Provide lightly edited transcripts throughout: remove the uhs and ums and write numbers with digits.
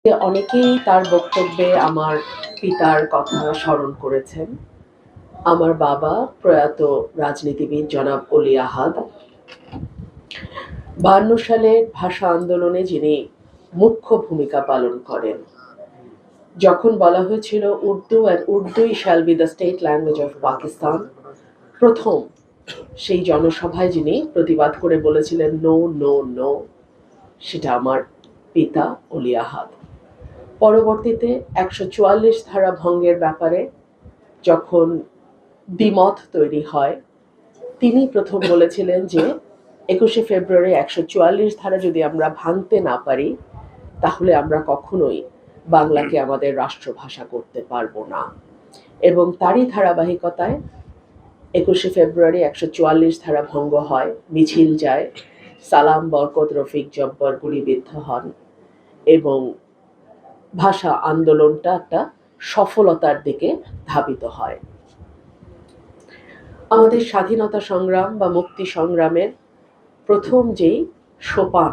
অনেকেই তার বক্তব্যে আমার পিতার কথা স্মরণ করেছেন। আমার বাবা প্রয়াত রাজনীতিবিদ জনাব অলি আহাদ 52 সালের ভাষা আন্দোলনে যিনি মুখ্য ভূমিকা পালন করেন। যখন বলা হয়েছিল উর্দুই shall be the state language of Pakistan, প্রথম সেই জনসভায় যিনি প্রতিবাদ করে বলেছিলেন নো নো নো, সেটা আমার পিতা অলি আহাদ। পরবর্তীতে 144 ধারা ভঙ্গের ব্যাপারে যখন দ্বিমত তৈরি হয়, তিনি প্রথম বলেছিলেন যে 21শে ফেব্রুয়ারি 144 ধারা যদি আমরা ভাঙতে না পারি, তাহলে আমরা কখনোই বাংলাকে আমাদের রাষ্ট্রভাষা করতে পারবো না। এবং তারই ধারাবাহিকতায় 21শে ফেব্রুয়ারি 144 ধারা ভঙ্গ হয়, মিছিল যায়, সালাম, বরকত, রফিক, জব্বর গুলিবিদ্ধ হন এবং ভাষা আন্দোলনটা একটা সফলতার দিকে ধাবিত হয়। আমাদের স্বাধীনতা সংগ্রাম বা মুক্তি সংগ্রামের প্রথম যেই সোপান,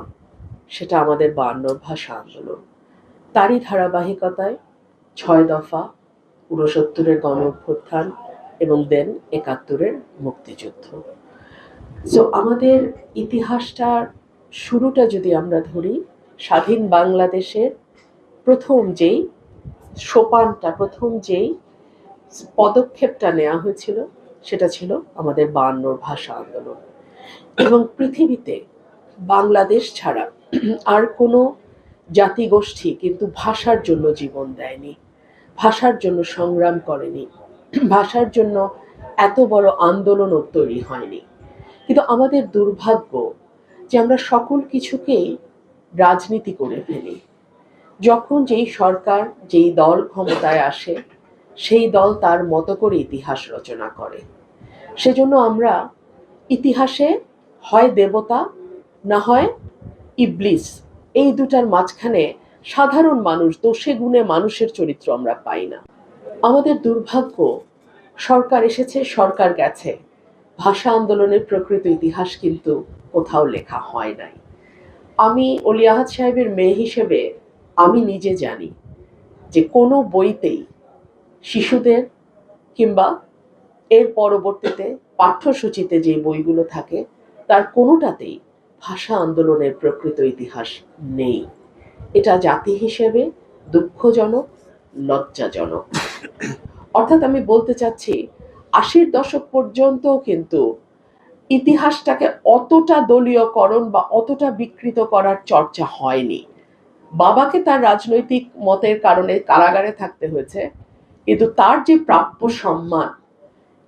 সেটা আমাদের 52 ভাষা আন্দোলন। তারই ধারাবাহিকতায় 6 দফা, 69-এর গণ অভ্যুত্থান এবং দেন 71-এর মুক্তিযুদ্ধ। সো আমাদের ইতিহাসটার শুরুটা যদি আমরা ধরি, স্বাধীন বাংলাদেশের প্রথম যেই সোপানটা, প্রথম যেই পদক্ষেপটা নেওয়া হয়েছিল, সেটা ছিল আমাদের 52 ভাষা আন্দোলন। এবং পৃথিবীতে বাংলাদেশ ছাড়া আর কোনো জাতিগোষ্ঠী কিন্তু ভাষার জন্য জীবন দেয়নি, ভাষার জন্য সংগ্রাম করেনি, ভাষার জন্য এত বড় আন্দোলনও তৈরি হয়নি। কিন্তু আমাদের দুর্ভাগ্য যে আমরা সকল কিছুকেই রাজনীতি করে ফেলি। যখন যেই সরকার, যেই দল ক্ষমতায় আসে, সেই দল তার মতো করে ইতিহাস রচনা করে। সেজন্য আমরা ইতিহাসে হয় দেবতা, না হয় ইবলিস, এই দুটার মাঝখানে সাধারণ মানুষ, দোষে গুণে মানুষের চরিত্র আমরা পাই না। আমাদের দুর্ভাগ্য, সরকার এসেছে, সরকার গেছে, ভাষা আন্দোলনের প্রকৃত ইতিহাস কিন্তু কোথাও লেখা হয় নাই। আমি অলি আহাদ সাহেবের মেয়ে হিসেবে আমি নিজে জানি যে কোনো বইতেই শিশুদের কিংবা এর পরবর্তীতে পাঠ্যসূচিতে যে বইগুলো থাকে, তার কোনোটাতেই ভাষা আন্দোলনের প্রকৃত ইতিহাস নেই। এটা জাতি হিসেবে দুঃখজনক, লজ্জাজনক। অর্থাৎ আমি বলতে চাচ্ছি, 80-র দশক পর্যন্ত কিন্তু ইতিহাসটাকে অতটা দলীয়করণ বা অতটা বিকৃত করার চর্চা হয়নি। বাবাকে তার রাজনৈতিক মতের কারণে কারাগারে থাকতে হয়েছে, কিন্তু তার যে প্রাপ্য সম্মান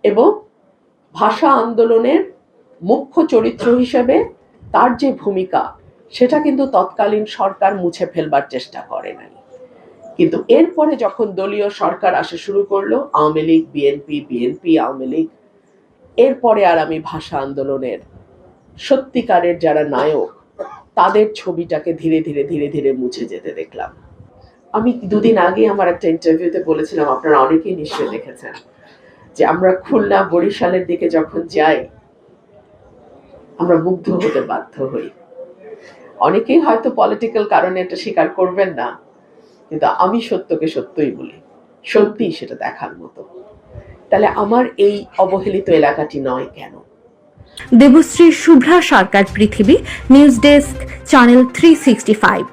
এবং ভাষা আন্দোলনের মুখ্য চরিত্র হিসেবে তার যে ভূমিকা, সেটা কিন্তু তৎকালীন সরকার মুছে ফেলবার চেষ্টা করে নাই। কিন্তু এরপরে যখন দলীয় সরকার আসা শুরু করলো, আওয়ামী লীগ, বিএনপি, বিএনপি, আওয়ামী লীগ, এরপরে আর আমি ভাষা আন্দোলনের সত্যিকারের যারা নায়ক, তাদের ছবিটাকে ধীরে ধীরে ধীরে ধীরে মুছে যেতে দেখলাম। আমি দুদিন আগে আমার একটা ইন্টারভিউতে বলেছিলাম, আপনারা অনেকেই নিশ্চয়ই দেখেছেন, যে আমরা খুলনা, বরিশালের দিকে যখন যাই, আমরা মুগ্ধ হতে বাধ্য হই। অনেকেই হয়তো পলিটিক্যাল কারণে এটা স্বীকার করবেন না, কিন্তু আমি সত্যকে সত্যই বলি, সত্যিই সেটা দেখার মতো। তাহলে আমার এই অবহেলিত এলাকাটি নয় কেন? দেবশ্রী শুভ্রা সরকার, পৃথিবী নিউজ ডেস্ক, চ্যানেল 365।